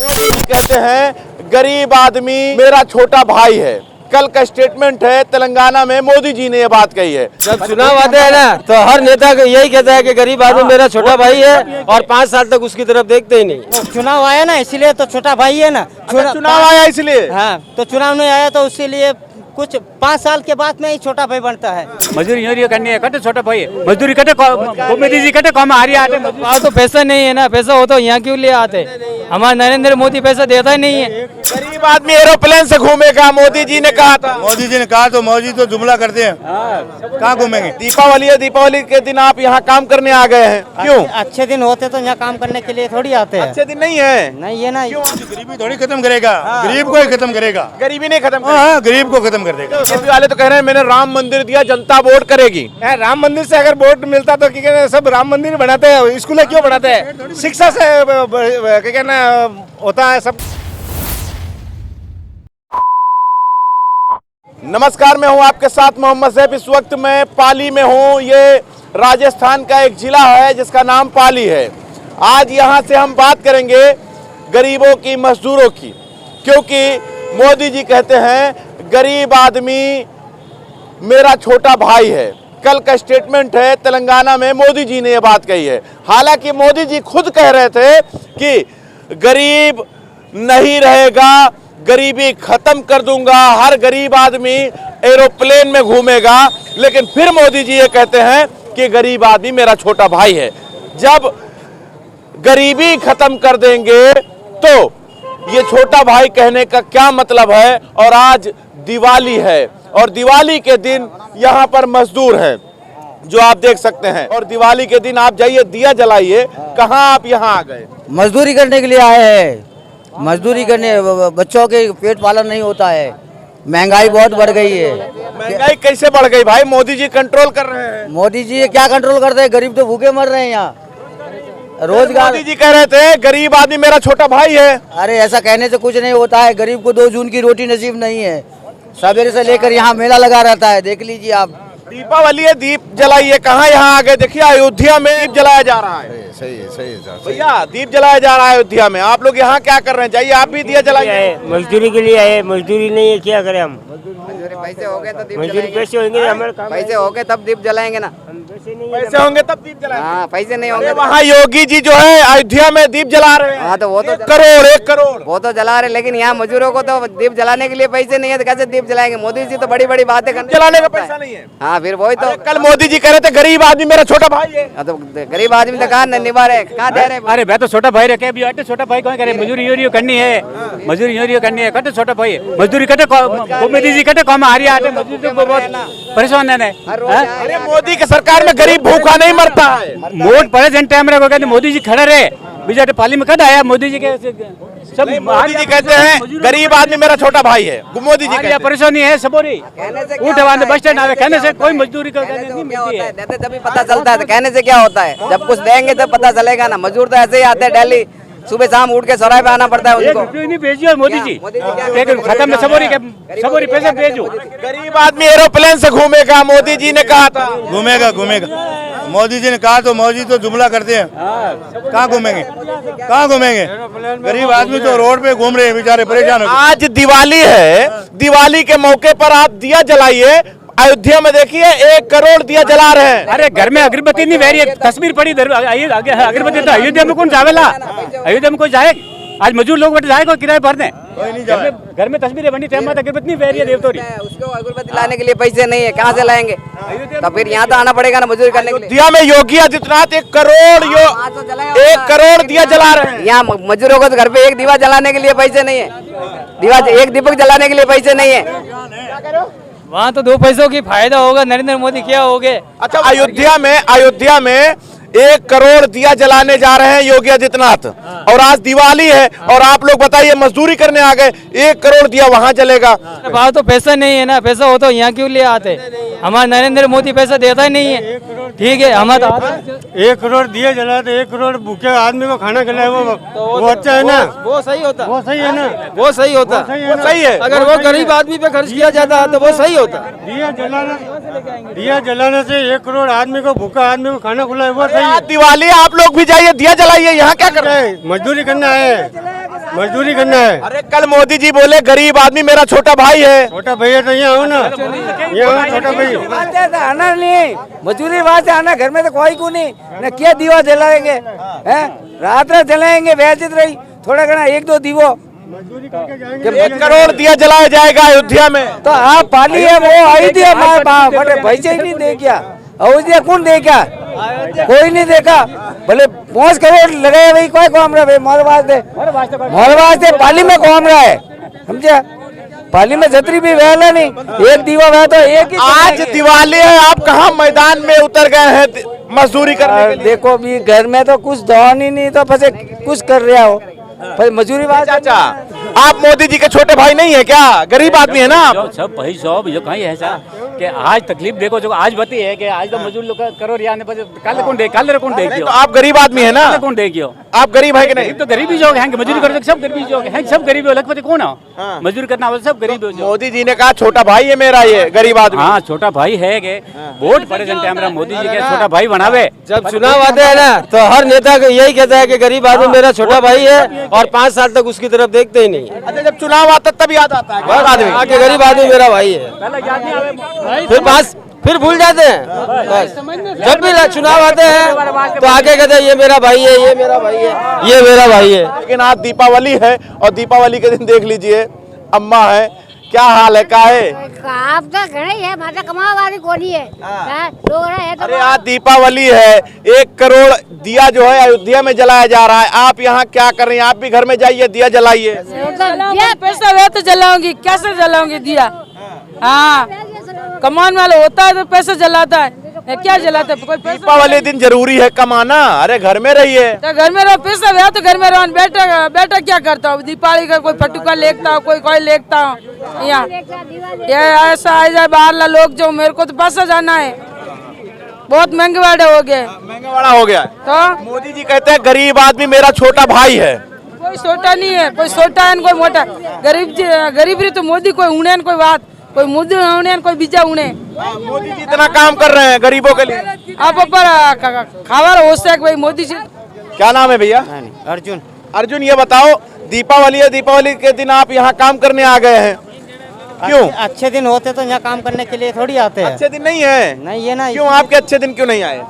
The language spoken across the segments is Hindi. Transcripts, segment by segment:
मोदी जी कहते हैं गरीब आदमी मेरा छोटा भाई है। कल का स्टेटमेंट है, तेलंगाना में मोदी जी ने ये बात कही है। जब चुनाव आते हैं ना तो हर नेता यही कहता है कि गरीब आदमी मेरा छोटा भाई है और 5 साल तक उसकी तरफ देखते ही नहीं। चुनाव आया ना इसीलिए तो छोटा भाई है ना। चुनाव आया इसलिए, हाँ, तो चुनाव नहीं आया तो इसीलिए कुछ 5 साल के बाद में ही छोटा भाई बनता है। मजदूरी करनी है कटे छोटा भाई मजदूरी कटे मोदी जी कटे कम आ रही आते तो पैसा नहीं है ना, पैसा हो तो यहाँ क्यों ले आते। हमारा नरेंद्र मोदी पैसा देता ही नहीं है। गरीब आदमी एरोप्लेन से घूमेगा, मोदी जी ने कहा था। मोदी जी ने कहा तो मोदी तो जुमला करते हैं, कहाँ घूमेंगे। दीपावली है, दीपावली के दिन आप यहाँ काम करने आ गए हैं, क्यों? अच्छे दिन होते तो यहाँ काम करने के लिए थोड़ी आते हैं। अच्छे दिन नहीं है, नहीं है ना। गरीबी थोड़ी खत्म करेगा, गरीब को ही खत्म करेगा, गरीबी नहीं खत्म। हाँ, गरीब को खत्म कर देगा। बीजेपी वाले तो कह रहे हैं मैंने राम मंदिर दिया, जनता वोट करेगी। राम मंदिर से अगर वोट मिलता तो क्या कहना, सब राम मंदिर बनाते हैं, स्कूल क्यों बनाते हैं, शिक्षा से क्या कहना होता है सब। नमस्कार, मैं हूं आपके साथ मोहम्मद सैफ। इस वक्त मैं पाली में हूं। ये राजस्थान का एक जिला है जिसका नाम पाली है। आज यहां से हम बात करेंगे गरीबों की, मजदूरों की, क्योंकि मोदी जी कहते हैं गरीब आदमी मेरा छोटा भाई है। कल का स्टेटमेंट है, तेलंगाना में मोदी जी ने यह बात कही है। हालांकि मोदी जी खुद कह रहे थे कि गरीब नहीं रहेगा, गरीबी खत्म कर दूंगा, हर गरीब आदमी एरोप्लेन में घूमेगा। लेकिन फिर मोदी जी ये कहते हैं कि गरीब आदमी मेरा छोटा भाई है। जब गरीबी खत्म कर देंगे तो ये छोटा भाई कहने का क्या मतलब है। और आज दिवाली है और दिवाली के दिन यहाँ पर मजदूर हैं जो आप देख सकते हैं। और दिवाली के दिन आप जाइए, दिया जलाइए। कहाँ आप यहाँ आ गए? मजदूरी करने के लिए आए हैं। मजदूरी करने, बच्चों के पेट पालन नहीं होता है, महंगाई बहुत बढ़ गई है। महंगाई कैसे बढ़ गई भाई? मोदी जी कंट्रोल कर रहे हैं। मोदी जी क्या कंट्रोल करते हैं, गरीब तो भूखे मर रहे हैं यहाँ। रोजगार, मोदी जी कह रहे थे गरीब आदमी मेरा छोटा भाई है। अरे ऐसा कहने से कुछ नहीं होता है। गरीब को 2 जून की रोटी नसीब नहीं है। सवेरे से लेकर यहाँ मेला लगा रहता है, देख लीजिए आप। दीपावली है, दीप जलाइए। कहाँ यहाँ आ गए? देखिए अयोध्या में दीप जलाया जा रहा है। सही है भैया, दीप जलाया जा रहा है अयोध्या में। आप लोग यहाँ क्या कर रहे हैं? जाइए आप भी दिया जलाइए। मजदूरी के लिए आए, मजदूरी नहीं है, क्या करें हम। पैसे हो गए तो दीप मजदूरी पैसे होंगे हमारे काम, पैसे हो गए तब दीप जलाएंगे ना। पैसे होंगे तब दीप जलाएंगे। हाँ, पैसे नहीं होंगे। वहाँ योगी जी जो है अयोध्या में दीप जला रहे हैं। हाँ, तो वो तो 1 करोड़ वो तो जला रहे, लेकिन यहाँ मजदूरों को तो दीप जलाने के लिए पैसे नहीं है, तो कैसे दीप जलाएंगे। मोदी जी तो बड़ी बड़ी बातें करने, जलाने का पैसा नहीं है। हाँ, फिर वही तो। कल मोदी जी कह रहे थे गरीब आदमी मेरा छोटा भाई है। तो गरीब आदमी तो कहाँ निभा रहे, कहाँ दे रहे। अरे भाई तो छोटा भाई रखे भी अटे छोटा भाई कौन करे, मजदूरी करनी है, मजदूरी करनी है कटे छोटा भाई मजदूरी कटे मोदी जी कटे कम आ रही आते मजदूरी तो बहुत परेशान है। अरे मोदी की सरकार में गरीब भूखा नहीं मरता है। वोट पड़े टाइम रहे मोदी जी खड़े रहे बीजेपी पाली में कद आया मोदी जी के सब। मोदी जी कहते हैं गरीब आदमी मेरा छोटा भाई है। मोदी जी कहते हैं परेशानी है सबोरी उठ बस स्टैंड आवे, कहने से कोई मजदूरी नहीं मिलती है। देते तभी पता चलता है, कहने से क्या होता है। जब कुछ देंगे तब पता चलेगा ना। मजदूर तो ऐसे ही आते हैं, डेली सुबह शाम उठ के सराय पे आना पड़ता है उनको। नहीं भेजियो मोदी जी, खत्म सबोरी पैसे भेजो। गरीब आदमी एरोप्लेन से घूमेगा, मोदी जी ने कहा था। घूमेगा मोदी जी ने कहा तो मोदी तो जुमला करते हैं, कहाँ घूमेंगे, कहाँ घूमेंगे। गरीब आदमी तो रोड पे घूम रहे हैं, बेचारे परेशान हो। आज दिवाली है, दिवाली के मौके पर आप दिया जलाइए। अयोध्या में देखिए 1 करोड़ दिया जला रहे हैं। अरे घर में अगरबत्ती नहीं बह रही है, तस्वीर पड़ी अगरबत्ती तो अयोध्या में कौन जावेला, अयोध्या में कोई जाए। आज मजदूर लोग जाएगा किराए भरने, घर में तस्वीरें बनी टाइम अगरबत्ती नहीं बह रही है देवतोरी। उसको अगरबत्ती लाने के लिए पैसे नहीं है, कहाँ से लाएंगे। तो फिर यहाँ तो आना पड़ेगा ना मजदूरी करने के लिए। दिया में योगी आदित्यनाथ 1 करोड़ दिया जला रहे हैं। यहाँ मजदूरों को तो घर पे एक दीवा जलाने के लिए पैसे नहीं है, एक दीपक जलाने के लिए पैसे नहीं है। वहाँ तो 2 पैसों की फायदा होगा, नरेंद्र मोदी क्या हो गए। अच्छा, अयोध्या में 1 करोड़ दिया जलाने जा रहे हैं योगी आदित्यनाथ। और आज दिवाली है और आप लोग बताइए मजदूरी करने आ गए, 1 करोड़ दिया वहाँ जलेगा। वहाँ तो पैसा नहीं है ना, पैसा हो तो यहाँ क्यों ले आते। हमारा नरेंद्र मोदी पैसा देता ही नहीं है। ठीक है, हमारा 1 करोड़ दिए जलाते, 1 करोड़ भूखे आदमी को खाना खिलाए, वो अच्छा है ना। वो सही होता, वो सही है ना, वो सही होता, सही है। अगर वो गरीब आदमी पे खर्च किया जाता तो वो सही होता। दिया जलाने से 1 करोड़ आदमी को, भूखा आदमी को खाना खिलाए, वो सही है। दिवाली आप लोग भी जाइए, दिया जलाइए। यहाँ क्या कर रहे हैं? मजदूरी करने आए हैं। मजदूरी करना है। अरे कल मोदी जी बोले गरीब आदमी मेरा छोटा भाई है। छोटा भैया तो यहाँ हो ना, यहाँ छोटा भैया आना नहीं, मजदूरी बात है आना, घर में तो कोई को नहीं न क्या दीवा जलाएंगे हैं, रात रात जलाएंगे बेइज्जत रही, थोड़ा घना एक दो दीवो 1 करोड़ दिया जलाया जाएगा अयोध्या में। तो आप पाली है वो अयोध्या बड़े पैसे ही नहीं दे क्या, अयोध्या कौन दे क्या, कोई नहीं देखा, भले 5 करोड़ लगाए भाई कोई काम रहा भाई, मोहलवाज दे पाली में काम रहा है, समझे, पाली में छतरी भी वहला नहीं, एक दीवा वह तो एक ही। आज दिवाली है, आप कहाँ मैदान में उतर गए हैं मजदूरी करने के लिए? देखो भी घर में तो कुछ दौन ही नहीं, तो फसे कुछ कर रहा हो भाई मजदूरी बात। चाचा आप मोदी जी के छोटे भाई नहीं है क्या? गरीब आदमी है ना आप? जो सब भाई सब जो कहीं ऐसा कि आज तकलीफ देखो जो आज बती है कि आज तो मजदूर लोग करो रियाने पर कल कौन दे नहीं, तो आप गरीब आदमी है ना? कौन देखियो आप गरीब है कि नहीं? तो गरीबी जो है मजदूरी करो सब गरीबी जो है सब गरीब हो लखपति कौन है मजदूरी करना वाला सब गरीब हो। मोदी जी ने कहा छोटा भाई है मेरा ये गरीब आदमी। हाँ छोटा भाई है के वोट पड़े जनता हमारा मोदी जी के छोटा भाई बनावे। जब चुनाव आते हैं ना तो हर नेता यही कहता है कि गरीब आदमी मेरा छोटा भाई है और 5 साल तक उसकी तरफ देखते ही नहीं। अच्छा जब चुनाव आता तब याद आता है गरीब आदमी? आके गरीब आदमी मेरा भाई है, फिर भूल जाते हैं बस। जब भी चुनाव आते हैं तो आगे कहते हैं ये मेरा भाई है, ये मेरा भाई है, ये मेरा भाई है। लेकिन आज दीपावली है और दीपावली के दिन देख लीजिए अम्मा है, क्या हाल है, क्या है? आप तो घणे है, माता कमावा वाली कोनी है, लोग है तो। अरे आज दीपावली है, 1 करोड़ दिया जो है अयोध्या में जलाया जा रहा है, आप यहाँ क्या कर रही हैं? आप भी घर में जाइए दिया जलाइए। पैसा वे तो जलाऊंगी, कैसे जलाऊंगी दिया? हाँ कमान वाला होता है तो पैसा जलाता है, क्या जलाता है? दीपावली दिन जरूरी है कमाना, अरे घर में रहिए। तो घर में रहो, पैसा वे तो घर में रहो। बेटा क्या करता हो? दीपावली का कोई फटुका लेता हो, कोई लेता हो, यहाँ ये ऐसा आ जाए बाहर ला लोग जो मेरे को तो पैसा जाना है, बहुत महंगे वाड़े हो गए, महंगा वाला हो गया। तो मोदी जी कहते हैं गरीब आदमी मेरा छोटा भाई है। कोई छोटा नहीं है, कोई छोटा है कोई मोटा, गरीबी तो मोदी कोई उड़े कोई बात, कोई मुद्दे उड़े कोई बीजा उड़े। मोदी जी इतना काम कर रहे हैं गरीबों के लिए। आप खावर हो सकता है भाई मोदी जी। क्या नाम है भैया? अर्जुन। अर्जुन ये बताओ दीपावली है, दीपावली के दिन आप यहाँ काम करने आ गए हैं, क्यों? अच्छे दिन होते तो यहाँ काम करने के लिए थोड़ी आते हैं। अच्छे दिन नहीं है? नहीं है ना। क्यों आपके अच्छे दिन क्यों नहीं आए?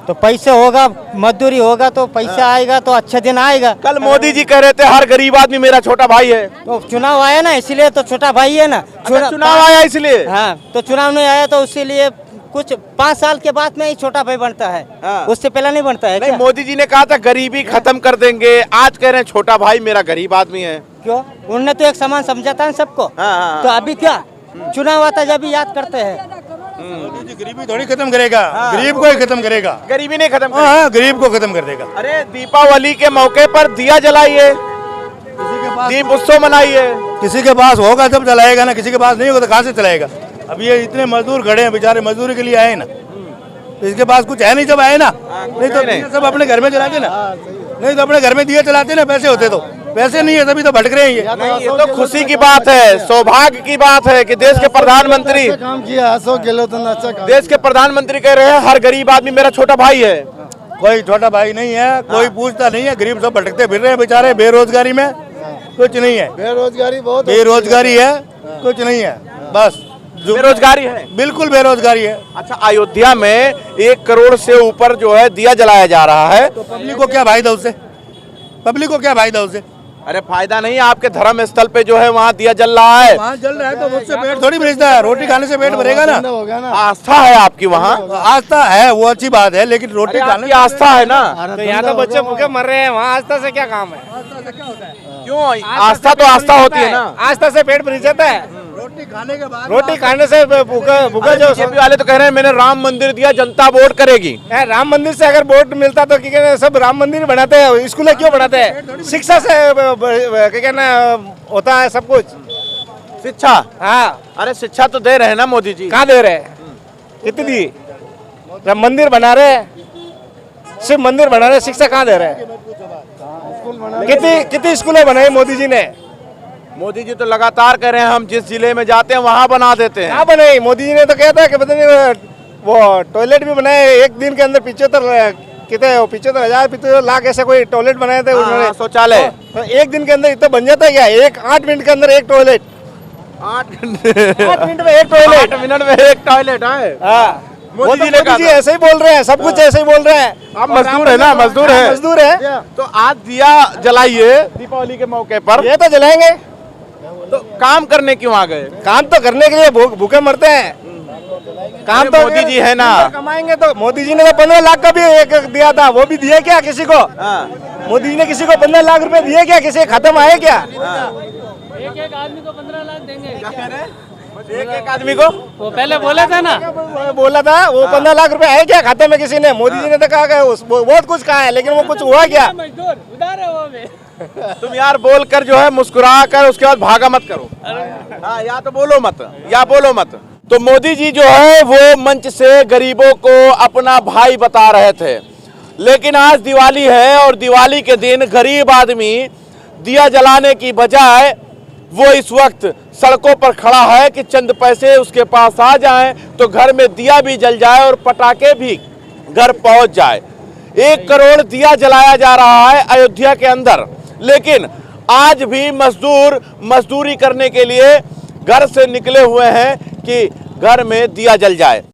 तो पैसे होगा, मजदूरी होगा तो पैसा आएगा तो अच्छे दिन आएगा। कल मोदी जी कह रहे थे हर गरीब आदमी मेरा छोटा भाई है। तो चुनाव आया ना इसलिए तो छोटा भाई है ना। चुनाव आया इसलिए? हाँ तो चुनाव नहीं आया तो इसीलिए कुछ 5 साल के बाद में ही छोटा भाई बनता है। हाँ। उससे पहले नहीं बनता है। नहीं, क्या? मोदी जी ने कहा था गरीबी खत्म कर देंगे, आज कह रहे हैं छोटा भाई मेरा गरीब आदमी है। क्यों? उनने तो एक समान समझा था सबको। हाँ। तो अभी क्या चुनाव आता जब भी याद करते हैं। मोदी जी गरीबी थोड़ी खत्म करेगा, गरीब को ही खत्म करेगा। गरीबी नहीं खत्म हाँ गरीब को खत्म कर देगा। अरे दीपावली के मौके पर दिया जलाइए, दीप उत्सव मनाइए। किसी के पास होगा तब चलाएगा ना, किसी के पास नहीं होगा तो कहाँ से चलाएगा? अब ये इतने मजदूर खड़े हैं बेचारे, मजदूरी के लिए आए ना, तो इसके पास कुछ है नहीं जब आए ना, नहीं तो दिए सब अपने घर में जलाते ना, नहीं तो अपने घर में दिए चलाते ना, पैसे होते तो। पैसे नहीं है तभी तो भटक रहे हैं ये तो खुशी की बात है, सौभाग्य की बात है कि देश के प्रधानमंत्री काम किया, अशोक गहलोत ने अच्छा काम। देश के प्रधानमंत्री कह रहे हैं हर गरीब आदमी मेरा छोटा भाई है। कोई छोटा भाई नहीं है, कोई पूछता नहीं है, गरीब सब भटकते फिर रहे हैं बेचारे, बेरोजगारी में कुछ नहीं है, बेरोजगारी बहुत, बेरोजगारी है, कुछ नहीं है, बस बेरोजगारी है, बिल्कुल बेरोजगारी है। अच्छा अयोध्या में 1 करोड़ से ऊपर जो है दिया जलाया जा रहा है, तो पब्लिक को क्या फायदा उससे? पब्लिक को क्या फायदा उससे? अरे फायदा नहीं, आपके धर्म स्थल पे जो है वहाँ दिया जल रहा है, वहाँ जल रहा है तो उससे पेट थोड़ी भरेगा, रोटी खाने से पेट भरेगा ना। आस्था है आपकी वहाँ, आस्था है वो अच्छी बात है, लेकिन रोटी खाने की आस्था है ना। तो यहाँ तो बच्चे भूखे मर रहे हैं, वहाँ आस्था से क्या काम है? क्यों? आस्था तो आस्था होती है ना, आस्था से पेट भर जाता है। रोटी खाने के बाद, रोटी खाने से भूखा जो बीजेपी वाले तो कह रहे हैं मैंने राम मंदिर दिया, जनता वोट करेगी। राम मंदिर से अगर वोट मिलता तो क्या कहना, सब राम मंदिर बनाते हैं, स्कूल क्यों बनाते हैं? शिक्षा से क्या कहना होता है सब कुछ। शिक्षा? हाँ अरे शिक्षा तो दे रहे हैं ना मोदी जी। कहाँ दे रहे हैं? कितनी राम मंदिर बना रहे हैं, सिर्फ मंदिर बना रहे, शिक्षा कहाँ दे रहे हैं? कितनी स्कूलें बनाई मोदी जी ने? मोदी जी तो लगातार कह रहे हैं हम जिस जिले में जाते हैं वहाँ बना देते हैं। कहाँ बनाई? मोदी जी ने तो कहता है कि पता नहीं वो टॉयलेट भी बनाए, एक दिन के अंदर 75 कितने 75,000 लाख ऐसे कोई टॉयलेट बनाए थे उन्होंने, शौचालय। तो एक दिन के अंदर इतना बन जाता है क्या? 8 मिनट के अंदर एक टॉयलेट, 8 मिनट में एक टॉयलेट, 8 मिनट में एक टॉयलेट है। हाँ, मोदी जी ने कहा जी ऐसे ही बोल रहे हैं, सब कुछ ऐसे ही बोल रहे हैं। आप मजदूर है ना, मजदूर है, मजदूर है। तो आज दिया जलाइए दीपावली के मौके पर, ये तो जलाएंगे। तो काम करने क्यों आ गए? काम तो करने के लिए भूखे मरते हैं। काम तो मोदी जी है ना, कमाएंगे तो। मोदी जी ने तो 15 लाख का भी एक दिया था, वो भी दिए क्या किसी को? मोदी जी ने किसी को 15 लाख रुपए दिए क्या? किसी के खाते में आए क्या? एक आदमी को 15 लाख देंगे। एक आदमी को वो पहले बोला था ना, बोला था वो 15 लाख रुपए आए क्या खाते में किसी ने? मोदी जी ने तो कहा बहुत कुछ कहा है, लेकिन वो कुछ हुआ क्या? मजदूर उधार है वो भी। तुम यार बोल कर जो है मुस्कुरा कर उसके बाद भागा मत करो। हाँ, या तो बोलो मत या बोलो मत। तो मोदी जी जो है वो मंच से गरीबों को अपना भाई बता रहे थे, लेकिन आज दिवाली है और दिवाली के दिन गरीब आदमी दिया जलाने की बजाय वो इस वक्त सड़कों पर खड़ा है कि चंद पैसे उसके पास आ जाएं तो घर में दिया भी जल जाए और पटाखे भी घर पहुंच जाए। 1 करोड़ दिया जलाया जा रहा है अयोध्या के अंदर, लेकिन आज भी मजदूर मजदूरी करने के लिए घर से निकले हुए हैं कि घर में दिया जल जाए।